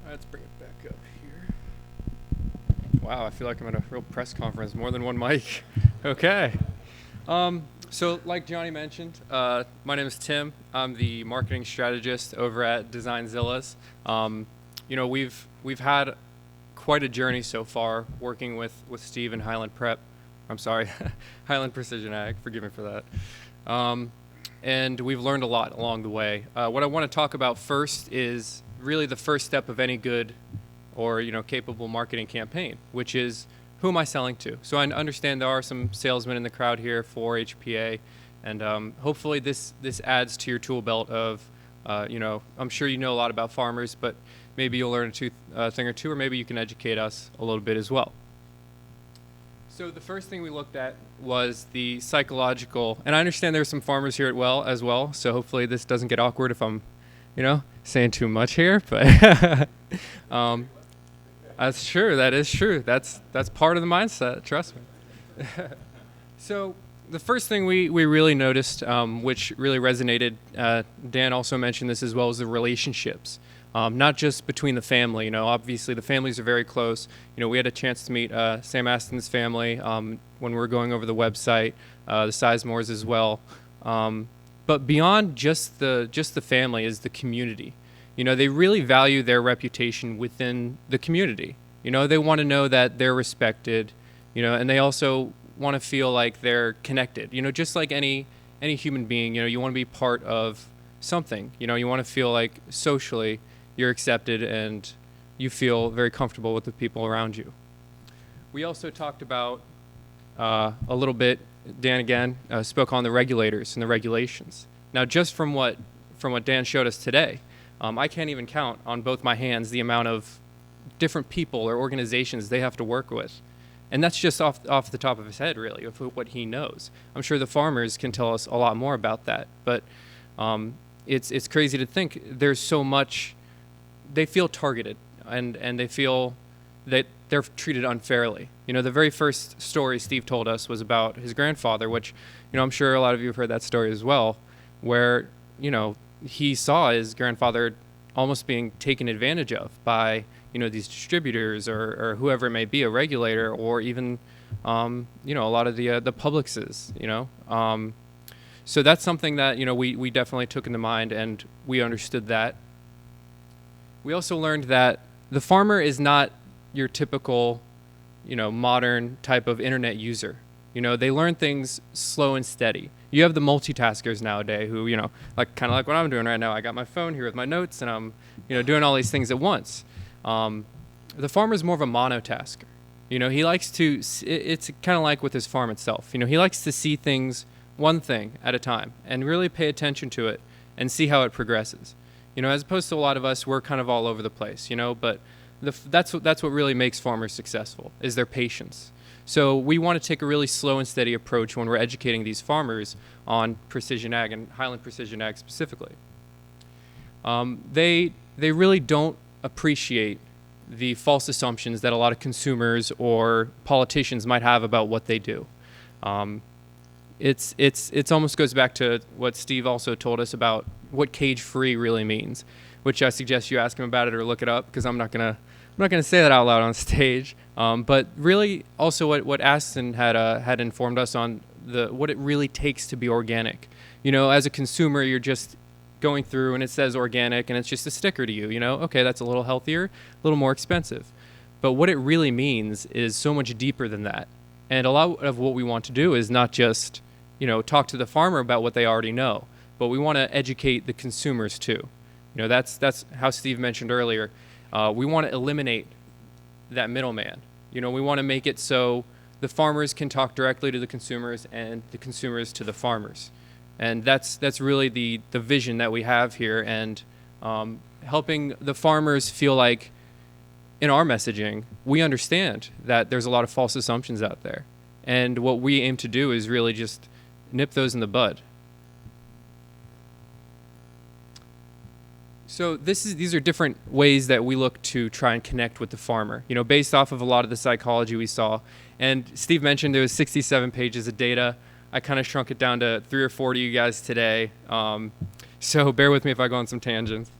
Let's bring it back up here. Wow, I feel like I'm at a real press conference, more than one mic. Okay. So like Johnny mentioned, my name is Tim. I'm the marketing strategist over at Designzillas. We've had quite a journey so far working with Steve and Highland Prep. I'm sorry, Highland Precision Ag. Forgive me for that. And we've learned a lot along the way. What I want to talk about first is really the first step of any good or capable marketing campaign, which is who am I selling to? So I understand there are some salesmen in the crowd here for HPA, and hopefully this adds to your tool belt of, I'm sure you know a lot about farmers, but maybe you'll learn a thing or two, or maybe you can educate us a little bit as well. So the first thing we looked at was the psychological, and I understand there's some farmers here as well, so hopefully this doesn't get awkward if I'm, saying too much here, but that's true. That is true. That's part of the mindset. Trust me. So the first thing we really noticed, which really resonated, Dan also mentioned this as well, is the relationships. Not just between the family. Obviously the families are very close. We had a chance to meet Sam Aston's family when we were going over the website, the Sizemores as well. But beyond just the family is the community. They really value their reputation within the community. They want to know that they're respected, and they also want to feel like they're connected. Just like any human being, you want to be part of something. You want to feel like socially you're accepted and you feel very comfortable with the people around you. We also talked about a little bit, Dan again spoke on the regulators and the regulations. Now, just from what Dan showed us today, I can't even count on both my hands the amount of different people or organizations they have to work with. And that's just off the top of his head, really, of what he knows. I'm sure the farmers can tell us a lot more about that. But it's crazy to think there's so much. They feel targeted, and they feel that they're treated unfairly. The very first story Steve told us was about his grandfather, which, I'm sure a lot of you have heard that story as well, where, he saw his grandfather almost being taken advantage of by, these distributors or whoever it may be, a regulator, or even, a lot of the Publixes, So that's something that, we definitely took into mind, and we understood that. We also learned that the farmer is not your typical, modern type of internet user. They learn things slow and steady. You have the multitaskers nowadays who, kind of like what I'm doing right now. I got my phone here with my notes, and I'm, doing all these things at once. The farmer is more of a monotasker. He likes to, it's kind of like with his farm itself. He likes to see things one thing at a time and really pay attention to it and see how it progresses. As opposed to a lot of us, we're kind of all over the place, but that's what really makes farmers successful, is their patience. So we want to take a really slow and steady approach when we're educating these farmers on precision ag and Highland Precision Ag specifically. They really don't appreciate the false assumptions that a lot of consumers or politicians might have about what they do. It's almost goes back to what Steve also told us about what cage-free really means, which I suggest you ask him about it or look it up, because I'm not gonna say that out loud on stage. But really, also what Aston had informed us on what it really takes to be organic. As a consumer, you're just going through and it says organic, and it's just a sticker to you. Okay, that's a little healthier, a little more expensive. But what it really means is so much deeper than that. And a lot of what we want to do is not just talk to the farmer about what they already know, but we want to educate the consumers too. That's how Steve mentioned earlier. We want to eliminate that middleman. We want to make it so the farmers can talk directly to the consumers and the consumers to the farmers. And that's really the vision that we have here, and helping the farmers feel like in our messaging, we understand that there's a lot of false assumptions out there. And what we aim to do is really just nip those in the bud. So these are different ways that we look to try and connect with the farmer, based off of a lot of the psychology we saw. And Steve mentioned there was 67 pages of data. I kind of shrunk it down to 3 or 4 to you guys today. So bear with me if I go on some tangents.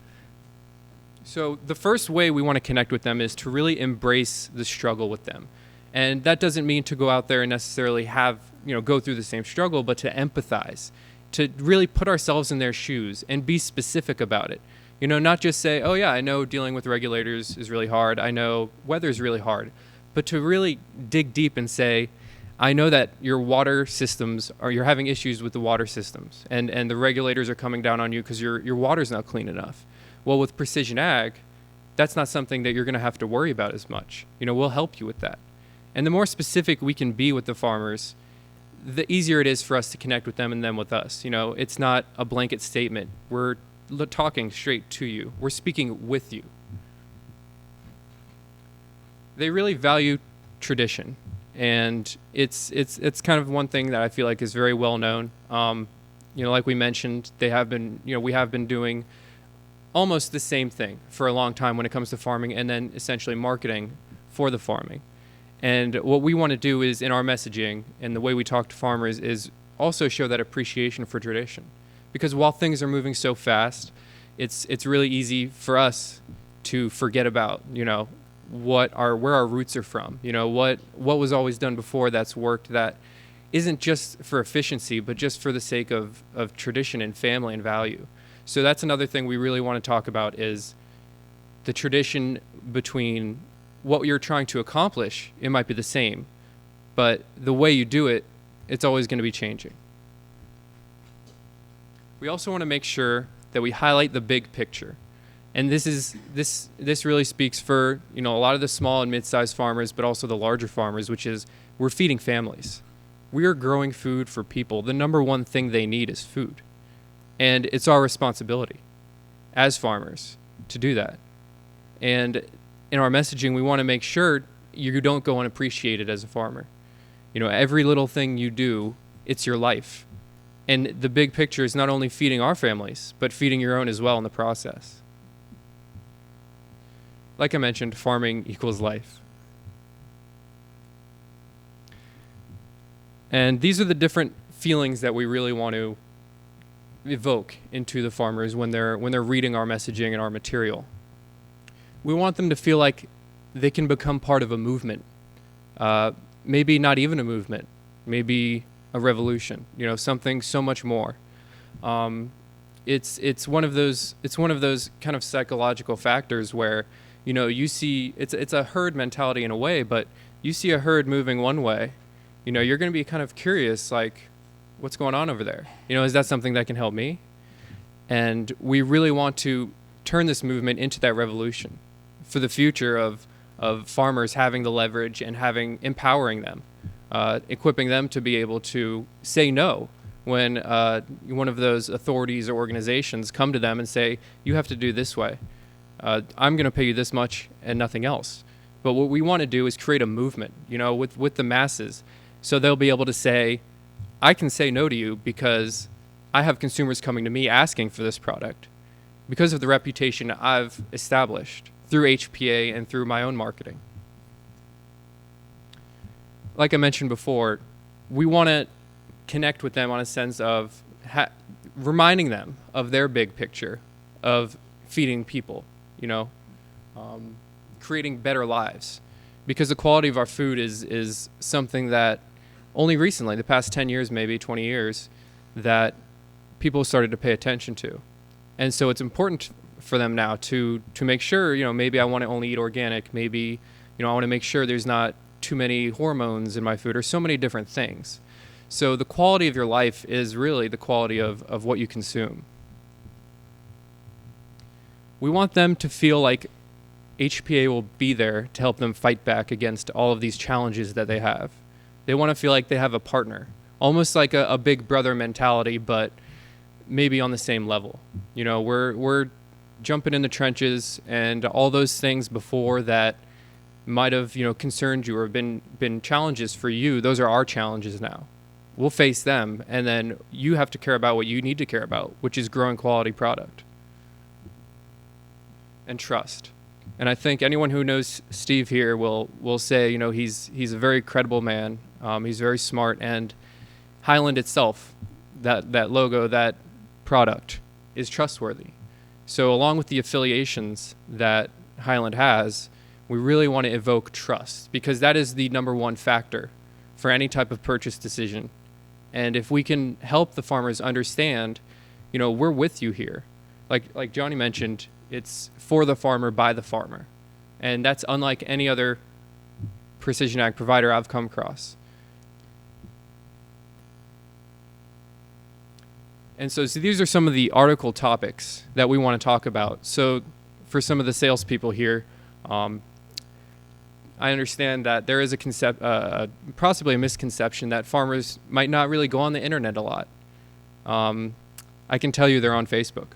So the first way we want to connect with them is to really embrace the struggle with them. And that doesn't mean to go out there and necessarily have, go through the same struggle, but to empathize, to really put ourselves in their shoes and be specific about it. Not just say, oh yeah, I know dealing with regulators is really hard. I know weather is really hard. But to really dig deep and say, I know that your water systems you're having issues with the water systems and the regulators are coming down on you because your water's not clean enough. Well, with precision ag, that's not something that you're going to have to worry about as much. We'll help you with that. And the more specific we can be with the farmers, the easier it is for us to connect with them and them with us. It's not a blanket statement. We're talking straight to you. We're speaking with you. They really value tradition, and it's kind of one thing that I feel like is very well known. Like we mentioned, we have been doing almost the same thing for a long time when it comes to farming, and then essentially marketing for the farming. And what we want to do is, in our messaging and the way we talk to farmers, is also show that appreciation for tradition. Because while things are moving so fast, it's really easy for us to forget about, where our roots are from. What was always done before that's worked, that isn't just for efficiency, but just for the sake of tradition and family and value. So that's another thing we really want to talk about, is the tradition between what you're trying to accomplish. It might be the same, but the way you do it, it's always going to be changing. We also want to make sure that we highlight the big picture. And this really speaks for, a lot of the small and mid-sized farmers, but also the larger farmers, which is we're feeding families. We are growing food for people. The number one thing they need is food. And it's our responsibility as farmers to do that. And in our messaging, we want to make sure you don't go unappreciated as a farmer. Every little thing you do, it's your life. And the big picture is not only feeding our families, but feeding your own as well in the process. Like I mentioned, farming equals life. And these are the different feelings that we really want to evoke into the farmers when they're reading our messaging and our material. We want them to feel like they can become part of a movement. Maybe not even a movement, maybe a revolution, something so much more. It's one of those kind of psychological factors where, you see it's a herd mentality in a way, but you see a herd moving one way, you're going to be kind of curious, like, what's going on over there? Is that something that can help me? And we really want to turn this movement into that revolution for the future of farmers having the leverage and empowering them, equipping them to be able to say no when one of those authorities or organizations come to them and say, you have to do this way. I'm going to pay you this much and nothing else. But what we want to do is create a movement, with the masses. So they'll be able to say, I can say no to you because I have consumers coming to me asking for this product because of the reputation I've established through HPA and through my own marketing. Like I mentioned before, we want to connect with them on a sense of reminding them of their big picture of feeding people, creating better lives. Because the quality of our food is something that only recently, the past 10 years, maybe 20 years, that people started to pay attention to. And so it's important for them now to make sure, maybe I want to only eat organic. Maybe, I want to make sure there's not too many hormones in my food or so many different things. So the quality of your life is really the quality of what you consume. We want them to feel like HPA will be there to help them fight back against all of these challenges that they have. They want to feel like they have a partner, almost like a big brother mentality, but maybe on the same level. We're jumping in the trenches, and all those things before that might have concerned you or been challenges for you. Those are our challenges now. We'll face them, and then you have to care about what you need to care about, which is growing quality product and trust. And I think anyone who knows Steve here will say, he's a very credible man. He's very smart, and Highland itself, that logo, that product, is trustworthy. So along with the affiliations that Highland has, we really want to evoke trust, because that is the number one factor for any type of purchase decision. And if we can help the farmers understand, we're with you here. Like Johnny mentioned, it's for the farmer, by the farmer. And that's unlike any other precision ag provider I've come across. And so these are some of the article topics that we want to talk about. So for some of the salespeople here, I understand that there is possibly a misconception that farmers might not really go on the internet a lot. I can tell you they're on Facebook.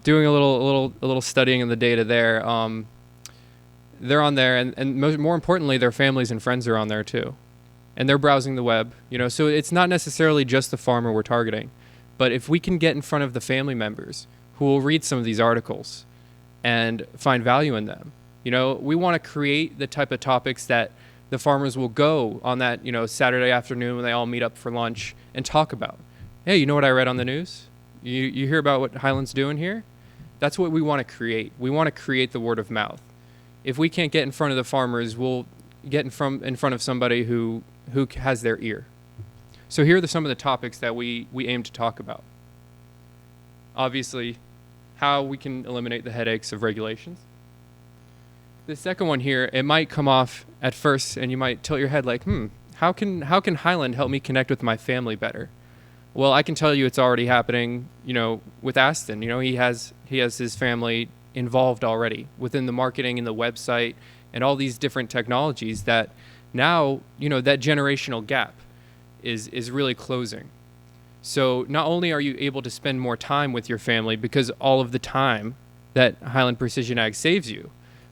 Doing a little studying of the data there. They're on there, and more importantly, their families and friends are on there too. And they're browsing the web, so it's not necessarily just the farmer we're targeting. But if we can get in front of the family members who will read some of these articles and find value in them, we want to create the type of topics that the farmers will go on that, Saturday afternoon when they all meet up for lunch and talk about. Hey, you know what I read on the news? You hear about what Highland's doing here? That's what we want to create. We want to create the word of mouth. If we can't get in front of the farmers, we'll get in front of somebody who has their ear. So here are some of the topics that we aim to talk about. Obviously, how we can eliminate the headaches of regulations. The second one here, it might come off at first and you might tilt your head like, how can Highland help me connect with my family better? Well, I can tell you it's already happening, with Aston. He has his family involved already within the marketing and the website and all these different technologies that now, that generational gap is really closing. So not only are you able to spend more time with your family because all of the time that Highland Precision Ag saves you,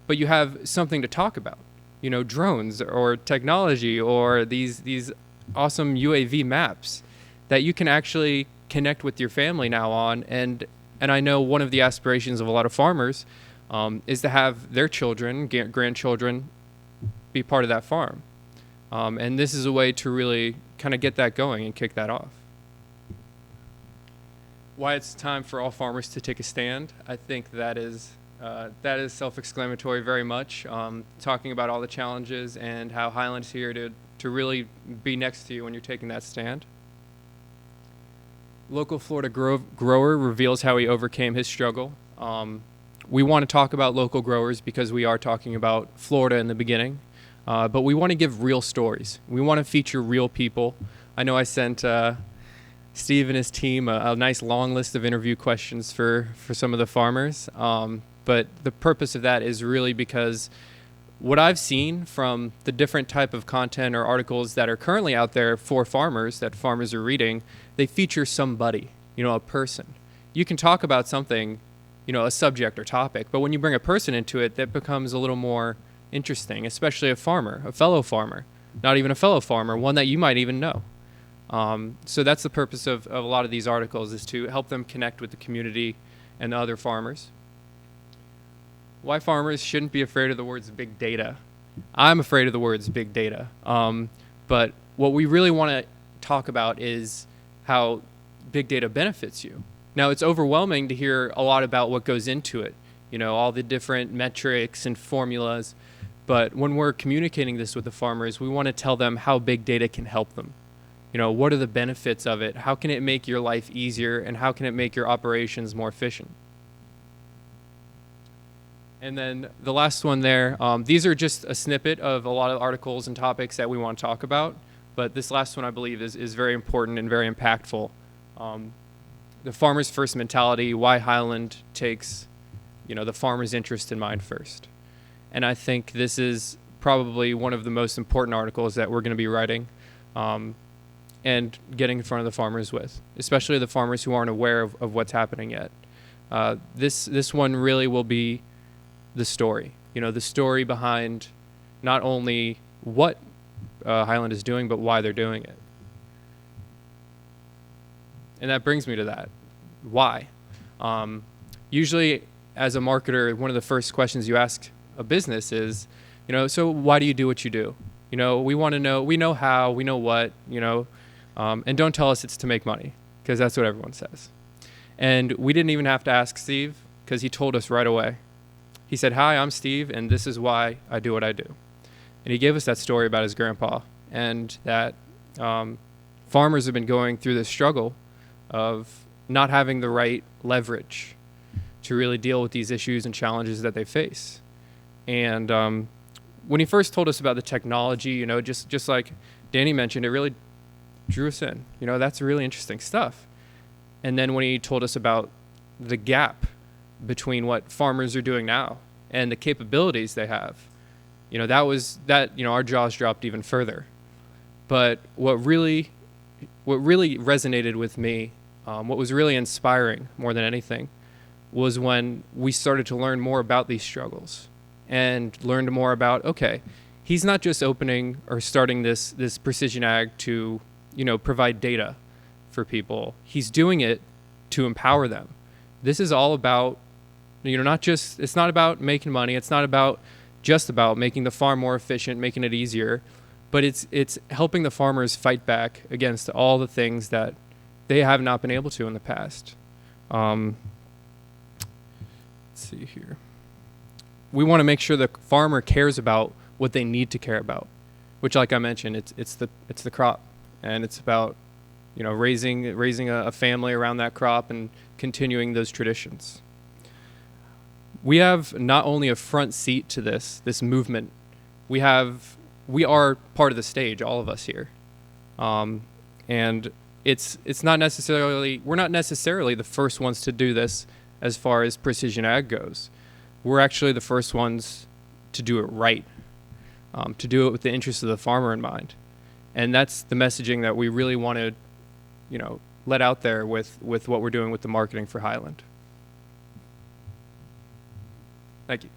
but you have something to talk about, drones or technology or these awesome UAV maps that you can actually connect with your family now on. And I know one of the aspirations of a lot of farmers is to have their children, grandchildren, be part of that farm. And this is a way to really kind of get that going and kick that off. Why it's time for all farmers to take a stand, I think that is self-exclamatory very much. Talking about all the challenges and how Highland's here to really be next to you when you're taking that stand. Local Florida grower reveals how he overcame his struggle. We want to talk about local growers because we are talking about Florida in the beginning. But we want to give real stories. We want to feature real people. I know I sent Steve and his team a nice long list of interview questions for some of the farmers. But the purpose of that is really because what I've seen from the different type of content or articles that are currently out there for farmers that farmers are reading, they feature somebody, a person. You can talk about something, a subject or topic, but when you bring a person into it, that becomes a little more interesting, especially a farmer, a fellow farmer, not even a fellow farmer, one that you might even know. So that's the purpose of a lot of these articles, is to help them connect with the community and the other farmers. Why farmers shouldn't be afraid of the words big data. I'm afraid of the words big data. But what we really want to talk about is how big data benefits you. Now, it's overwhelming to hear a lot about what goes into it, all the different metrics and formulas. But when we're communicating this with the farmers, we want to tell them how big data can help them. What are the benefits of it? How can it make your life easier? And how can it make your operations more efficient? And then the last one there, these are just a snippet of a lot of articles and topics that we want to talk about. But this last one, I believe, is very important and very impactful. The farmer's first mentality, why Highland takes, the farmer's interest in mind first. And I think this is probably one of the most important articles that we're going to be writing and getting in front of the farmers with, especially the farmers who aren't aware of what's happening yet. This one really will be the story, the story behind not only what Highland is doing, but why they're doing it. And that brings me to that. Why? Usually, as a marketer, one of the first questions you ask a business is, so why do you do what you do? We want to know, we know how, we know what, and don't tell us it's to make money, because that's what everyone says. And we didn't even have to ask Steve because he told us right away. He said, "Hi, I'm Steve, and this is why I do what I do." And he gave us that story about his grandpa, and that farmers have been going through this struggle of not having the right leverage to really deal with these issues and challenges that they face. And when he first told us about the technology, just like Danny mentioned, it really drew us in. That's really interesting stuff. And then when he told us about the gap between what farmers are doing now and the capabilities they have, our jaws dropped even further. But what really resonated with me, what was really inspiring more than anything, was when we started to learn more about these struggles and learned more about, okay, he's not just opening or starting this precision ag to, provide data for people. He's doing it to empower them. This is all about, it's not about making money. It's not just about making the farm more efficient, making it easier, but it's helping the farmers fight back against all the things that they have not been able to in the past. Let's see here. We want to make sure the farmer cares about what they need to care about, which, like I mentioned, it's the crop, and it's about raising a family around that crop and continuing those traditions. We have not only a front seat to this movement, we are part of the stage, all of us here, and it's not necessarily, we're not necessarily the first ones to do this as far as precision ag goes. We're actually the first ones to do it right, to do it with the interests of the farmer in mind. And that's the messaging that we really want to, let out there with what we're doing with the marketing for Highland. Thank you.